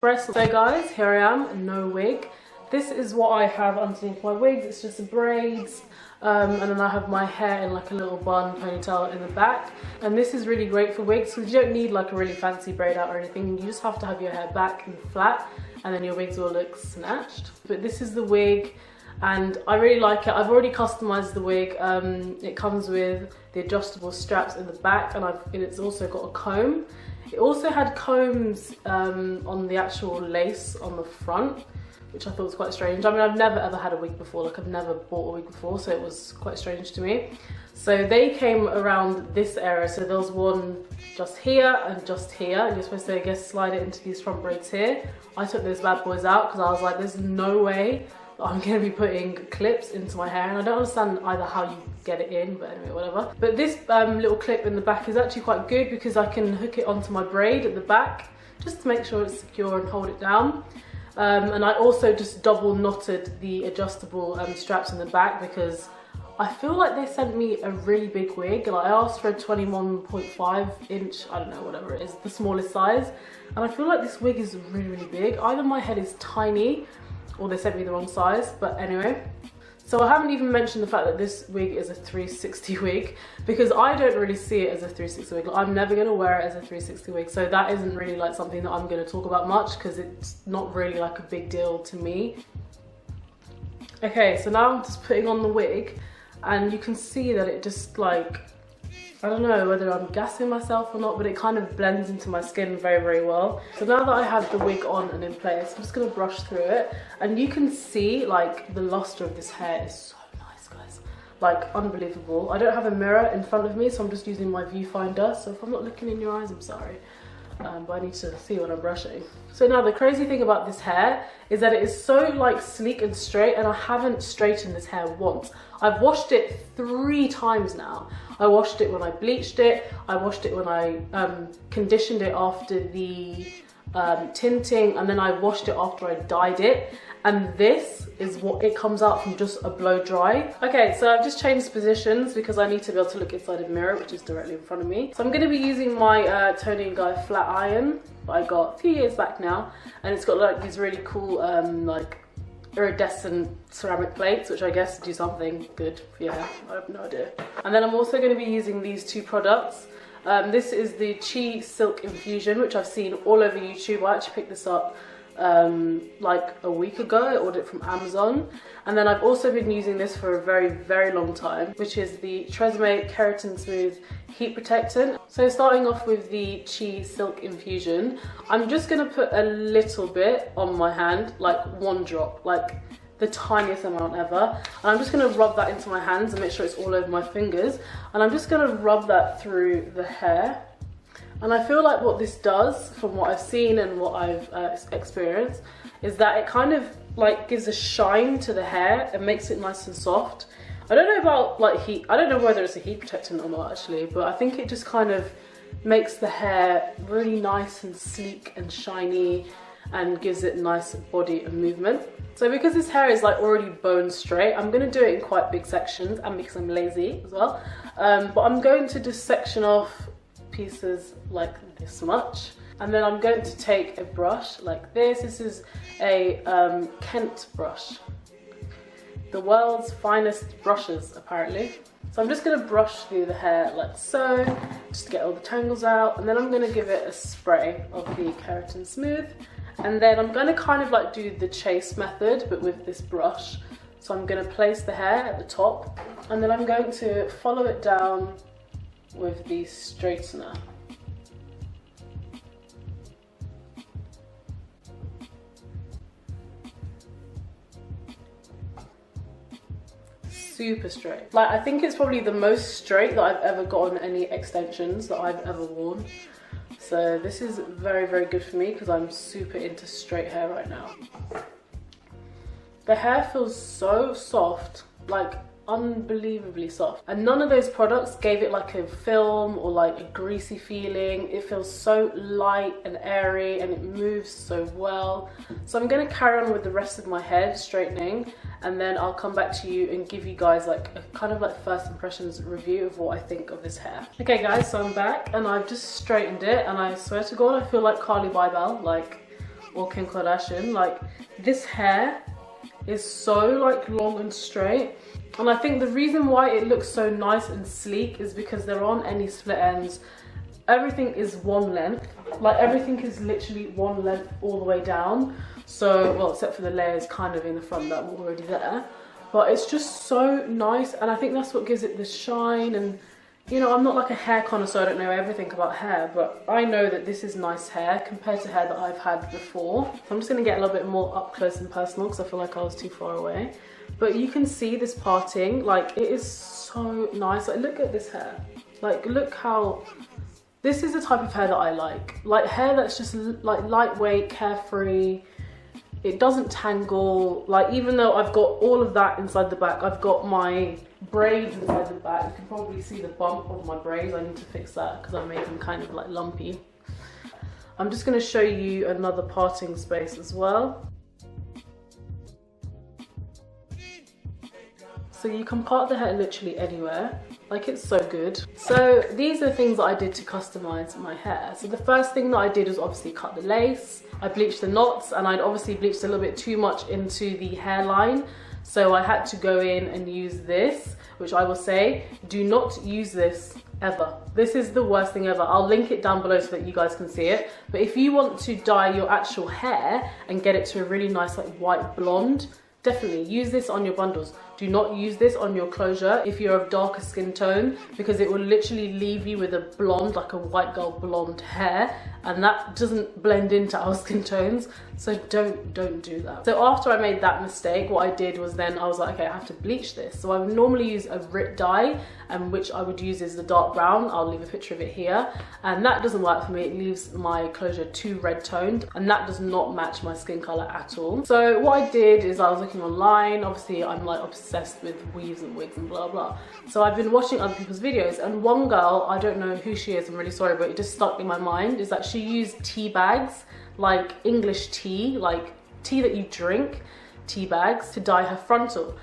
So guys, here I am, no wig. This is what I have underneath my wigs. It's just the braids, and then I have my hair in like a little bun ponytail in the back. And this is really great for wigs because you don't need like a really fancy braid out or anything. You just have to have your hair back and flat, and then your wigs will look snatched. But this is the wig, and I really like it. I've already customized the wig. It comes with the adjustable straps in the back, and it's also got a comb. It also had combs on the actual lace on the front, which I thought was quite strange. I mean, I've never ever had a wig before, like I've never bought a wig before, so it was quite strange to me. So they came around this area, so there was one just here and just here, and you're supposed to, I guess, slide it into these front braids here. I took those bad boys out because I was like, there's no way that I'm going to be putting clips into my hair, and I don't understand either how you get it in, but anyway, whatever. But this little clip in the back is actually quite good because I can hook it onto my braid at the back just to make sure it's secure and hold it down. And I also just double knotted the adjustable straps in the back because I feel like they sent me a really big wig. Like, I asked for a 21.5 inch, I don't know, whatever it is, the smallest size. And I feel like this wig is really, really big. Either my head is tiny or they sent me the wrong size, but anyway. So I haven't even mentioned the fact that this wig is a 360 wig because I don't really see it as a 360 wig. Like, I'm never going to wear it as a 360 wig, so that isn't really like something that I'm going to talk about much because it's not really like a big deal to me. Okay, so now I'm just putting on the wig, and you can see that it just, like, I don't know whether I'm gassing myself or not, but it kind of blends into my skin very, very well. So now that I have the wig on and in place, I'm just going to brush through it. And you can see, like, the luster of this hair is so nice, guys. Like, unbelievable. I don't have a mirror in front of me, so I'm just using my viewfinder. So if I'm not looking in your eyes, I'm sorry. But I need to see when I'm brushing. So now the crazy thing about this hair is that it is so like sleek and straight, and I haven't straightened this hair once. I've washed it 3 times now. I washed it when I bleached it, I washed it when I conditioned it after the tinting, and then I washed it after I dyed it. And this is what it comes out from just a blow dry. Okay, so I've just changed positions because I need to be able to look inside a mirror, which is directly in front of me. So I'm going to be using my Tony & Guy flat iron that I got a few years back now, and it's got like these really cool like iridescent ceramic plates, which I guess do something good for your hair. I have no idea. And then I'm also going to be using these 2 products. This is the Chi Silk Infusion, which I've seen all over YouTube. I actually picked this up like a week ago. I ordered it from Amazon. And then I've also been using this for a very, very long time, which is the Tresemme Keratin Smooth Heat Protectant. So starting off with the Chi Silk Infusion, I'm just going to put a little bit on my hand, like 1 drop, like the tiniest amount ever. And I'm just going to rub that into my hands and make sure it's all over my fingers. And I'm just going to rub that through the hair. And I feel like what this does, from what I've seen and what I've experienced, is that it kind of like gives a shine to the hair and makes it nice and soft. I don't know about like heat, I don't know whether it's a heat protectant or not actually, but I think it just kind of makes the hair really nice and sleek and shiny and gives it nice body and movement. So because this hair is like already bone straight, I'm going to do it in quite big sections, and because I'm lazy as well. But I'm going to just section off pieces like this much, and then I'm going to take a brush like this. This is a Kent brush, the world's finest brushes apparently. So I'm just going to brush through the hair like so, just to get all the tangles out, and then I'm going to give it a spray of the Keratin Smooth, and then I'm going to kind of like do the chase method but with this brush. So I'm going to place the hair at the top, and then I'm going to follow it down with the straightener. Super straight. Like, I think it's probably the most straight that I've ever gotten any extensions that I've ever worn. So this is very, very good for me because I'm super into straight hair right now. The hair feels so soft, like unbelievably soft, and none of those products gave it like a film or like a greasy feeling. It feels so light and airy, and it moves so well. So I'm going to carry on with the rest of my head straightening, and then I'll come back to you and give you guys like a kind of like first impressions review of what I think of this hair. Okay guys, so I'm back and I've just straightened it, and I swear to God I feel like Carly Bybel. Like, or Kim Kardashian. Like, this hair is so like long and straight, and I think the reason why it looks so nice and sleek is because there aren't any split ends. Everything is one length, like everything is literally one length all the way down. So, well, except for the layers kind of in the front that were already there, but it's just so nice, and I think that's what gives it the shine. And you know, I'm not like a hair connoisseur, I don't know everything about hair, but I know that this is nice hair compared to hair that I've had before. So I'm just going to get a little bit more up close and personal because I feel like I was too far away. But you can see this parting, like it is so nice. Like, look at this hair. Like, look how... This is the type of hair that I like. Like, hair that's just like lightweight, carefree. It doesn't tangle. Like, even though I've got all of that inside the back, I've got my braids inside the back. You can probably see the bump of my braids. I need to fix that because I made them kind of like lumpy. I'm just going to show you another parting space as well. So you can part the hair literally anywhere. Like, it's so good. So these are things that I did to customize my hair. So the first thing that I did was obviously cut the lace. I bleached the knots, and I'd obviously bleached a little bit too much into the hairline. So I had to go in and use this, which I will say, do not use this ever. This is the worst thing ever. I'll link it down below so that you guys can see it. But if you want to dye your actual hair and get it to a really nice like white blonde, definitely use this on your bundles. Do not use this on your closure if you're of darker skin tone, because it will literally leave you with a blonde, like a white girl blonde hair, and that doesn't blend into our skin tones. So don't do that. So after I made that mistake, what I did was then I was like, okay, I have to bleach this. So I would normally use a RIT dye, and which I would use is the dark brown. I'll leave a picture of it here. And that doesn't work for me. It leaves my closure too red toned, and that does not match my skin color at all. So what I did is I was looking online. Obviously I'm like obsessed with weaves and wigs and blah blah. So I've been watching other people's videos, and one girl, I don't know who she is, I'm really sorry, but it just stuck in my mind, is that she used tea bags, like English tea, like tea that you drink, tea bags, to dye her frontal.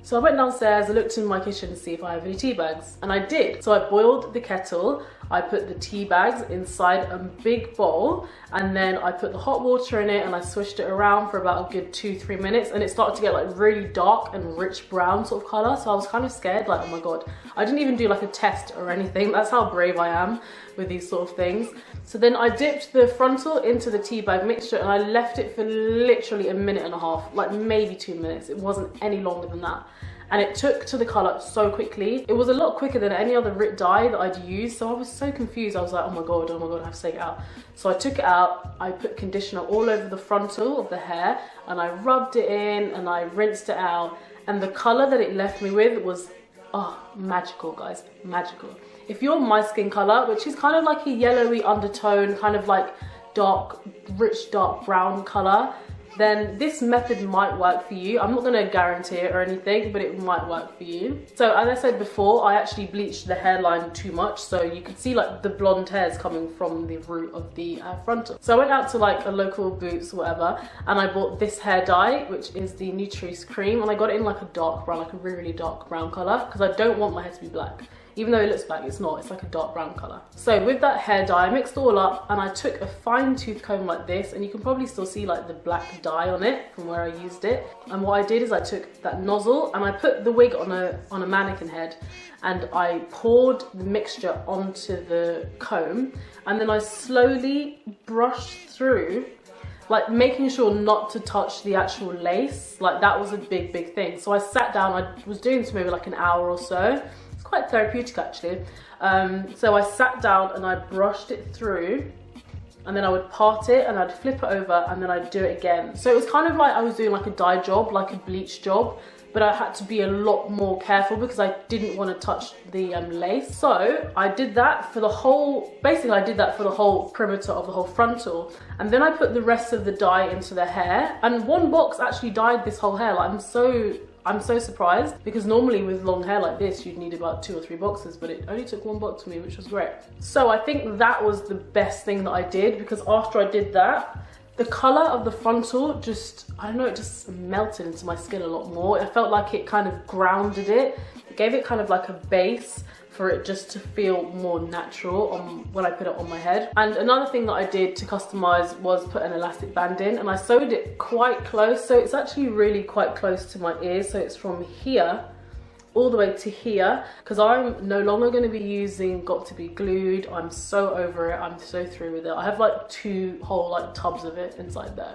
So I went downstairs, I looked in my kitchen to see if I have any tea bags, and I did. So I boiled the kettle, I put the tea bags inside a big bowl, and then I put the hot water in it and I swished it around for about a good 2-3 minutes, and it started to get like really dark and rich brown sort of color. So I was kind of scared, like, oh my god. I didn't even do like a test or anything. That's how brave I am with these sort of things. So then I dipped the frontal into the tea bag mixture, and I left it for literally a minute and a half, like maybe 2 minutes. It wasn't any longer than that. And it took to the colour so quickly. It was a lot quicker than any other RIT dye that I'd used, so I was so confused. I was like, oh my god, I have to take it out. So I took it out, I put conditioner all over the frontal of the hair, and I rubbed it in and I rinsed it out. And the colour that it left me with was, oh, magical, guys, magical. If you're my skin colour, which is kind of like a yellowy undertone, kind of like dark, rich, dark brown colour, then this method might work for you. I'm not going to guarantee it or anything, but it might work for you. So as I said before, I actually bleached the hairline too much, so you could see like the blonde hairs coming from the root of the frontal. So I went out to like a local Boots or whatever, and I bought this hair dye, which is the Nutrice cream, and I got it in like a dark brown, like a really, really dark brown colour, because I don't want my hair to be black. Even though it looks black, it's not, it's like a dark brown colour. So with that hair dye, I mixed it all up, and I took a fine tooth comb like this, and you can probably still see like the black dye on it from where I used it. And what I did is I took that nozzle and I put the wig on a mannequin head, and I poured the mixture onto the comb, and then I slowly brushed through, like making sure not to touch the actual lace. Like that was a big thing. So I sat down, I was doing this for maybe like an hour or so. Quite therapeutic actually. So I sat down and I brushed it through, and then I would part it and I'd flip it over, and then I'd do it again. So it was kind of like I was doing like a dye job, like a bleach job, but I had to be a lot more careful because I didn't want to touch the lace. So I did that for the whole, basically I did that for the whole perimeter of the whole frontal, and then I put the rest of the dye into the hair, and one box actually dyed this whole hair. Like, I'm so surprised, because normally with long hair like this you'd need about 2 or 3 boxes, but it only took 1 box for me, which was great. So I think that was the best thing that I did, because after I did that, The colour of the frontal just, I don't know, it just melted into my skin a lot more. It felt like it kind of grounded it. It gave it kind of like a base for it just to feel more natural when I put it on my head. And another thing that I did to customise was put an elastic band in, and I sewed it quite close, so it's actually really quite close to my ears. So it's from here all the way to here, because I'm no longer going to be using Got To Be Glued. I'm so over it. I'm so through with it. I have like 2 whole like tubs of it inside there,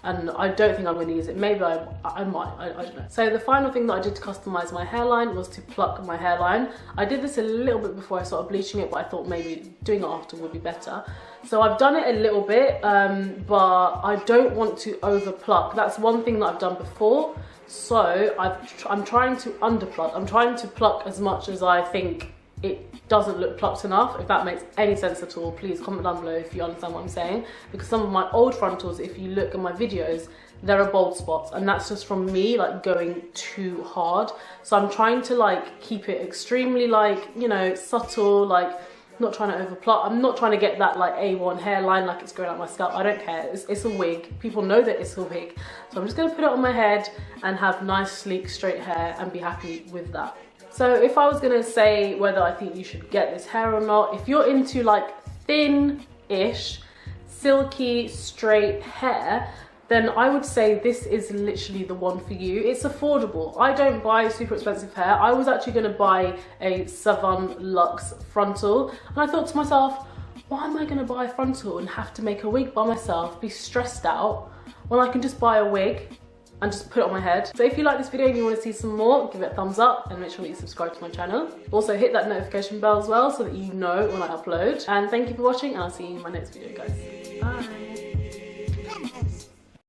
and I don't think I'm going to use it. Maybe I might, I don't know. So the final thing that I did to customise my hairline was to pluck my hairline. I did this a little bit before I started bleaching it, but I thought maybe doing it after would be better. So I've done it a little bit, but I don't want to over pluck. That's one thing that I've done before. So I'm trying to underpluck. I'm trying to pluck as much as I think it doesn't look plucked enough. If that makes any sense at all, please comment down below if you understand what I'm saying. Because some of my old frontals, if you look at my videos, there are bald spots, and that's just from me like going too hard. So I'm trying to like keep it extremely like, you know, subtle, like not trying to over pluck. I'm not trying to get that like A1 hairline like it's going out my scalp. I don't care. It's a wig. People know that it's a wig. So I'm just going to put it on my head and have nice, sleek, straight hair and be happy with that. So if I was going to say whether I think you should get this hair or not, if you're into like thin-ish, silky, straight hair, then I would say this is literally the one for you. It's affordable. I don't buy super expensive hair. I was actually going to buy a Savon Luxe frontal, and I thought to myself, why am I going to buy a frontal and have to make a wig by myself, be stressed out, when I can just buy a wig and just put it on my head. So if you like this video and you want to see some more, give it a thumbs up and make sure that you subscribe to my channel. Also hit that notification bell as well so that you know when I upload. And thank you for watching, and I'll see you in my next video, guys. Bye.